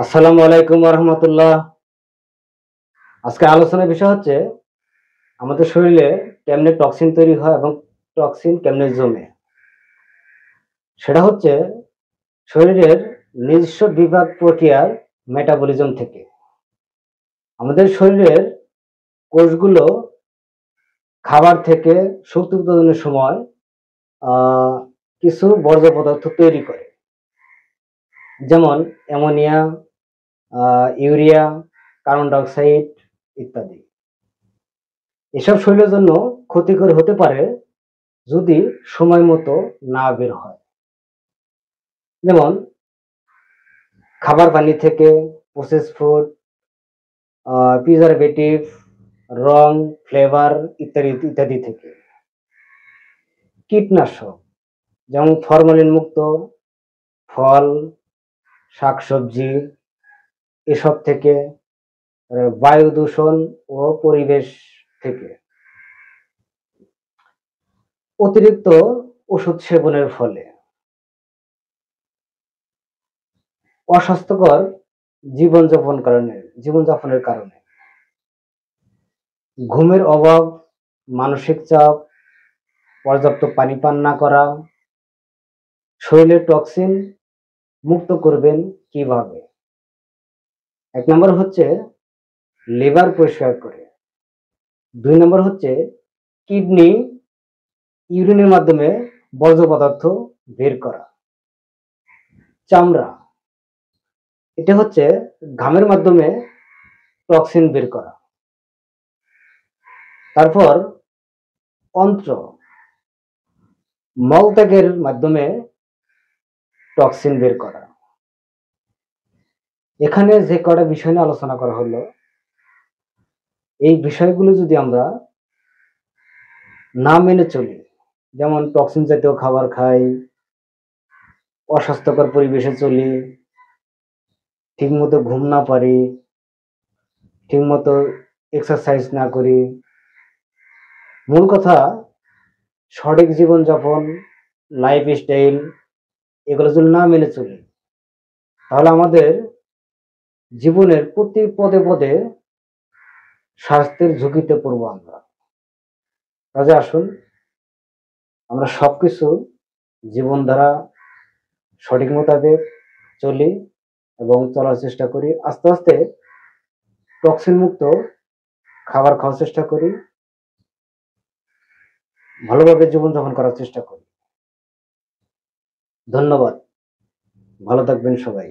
আসসালামু আলাইকুম রহমতুল্লাহ। আজকে আলোচনার বিষয় হচ্ছে আমাদের শরীরে কেমনে টক্সিন তৈরি হয় এবং টক্সিন কেমনে জমে। সেটা হচ্ছে শরীরের নিজস্ব বিভাগ প্রক্রিয়ার মেটাবলিজম থেকে। আমাদের শরীরের কোষগুলো খাবার থেকে শক্তি উৎপাদনের সময় আহ, কিছু বর্জ্য পদার্থ তৈরি করে, যেমন অ্যামোনিয়া, ইউরিয়া, কার্বন ডাইঅক্সাইড ইত্যাদি। এসব শরীরের জন্য ক্ষতিকর হতে পারে যদি সময় মতো না বের হয়। যেমন খাবার পানি থেকে, প্রসেস ফুড, প্রিজারভেটিভ, রং, ফ্লেভার ইত্যাদি ইত্যাদি থেকে। কীটনাশক যেমন ফরমালিন মুক্ত ফল, শাকসবজি এসব থেকে, বায়ু দূষণ ও পরিবেশ থেকে, অতিরিক্ত ওষুধ সেবনের ফলে, অস্বাস্থ্যকর জীবনযাপনের কারণে, ঘুমের অভাব, মানসিক চাপ, পর্যাপ্ত পানি পান না করা। শরীরে টক্সিন মুক্ত করবেন কিভাবে? ১ নম্বর হচ্ছে লিভার পরিষ্কার করে। ২ নম্বর হচ্ছে কিডনি ইউরিনের মাধ্যমে বর্জ্য পদার্থ বের করা। চামড়া, এটা হচ্ছে ঘামের মাধ্যমে টক্সিন বের করা। তারপর অন্ত্র, মলত্যাগের মাধ্যমে টক্সিন বের করা। এখানে যে কটা বিষয় নিয়ে আলোচনা করা হলো, এই বিষয়গুলো যদি আমরা না মেনে চলি, যেমন টক্সিন জাতীয় খাবার খাই, অস্বাস্থ্যকর পরিবেশে চলি, ঠিকমতো ঘুম না পারি, ঠিকমতো এক্সারসাইজ না করি, মূল কথা সঠিক জীবনযাপন, লাইফস্টাইল এগুলো যদি না মেনে চলি, তাহলে আমাদের জীবনের প্রতি পদে পদে স্বাস্থ্যের ঝুঁকিতে পড়বো আমরা। কাজে আসুন আমরা সবকিছু জীবনধারা সঠিক মোতাবেক চলি এবং চলার চেষ্টা করি। আস্তে আস্তে টক্সিন মুক্ত খাবার খাওয়ার চেষ্টা করি, ভালোভাবে জীবনযাপন করার চেষ্টা করি। ধন্যবাদ। ভালো থাকবেন সবাই।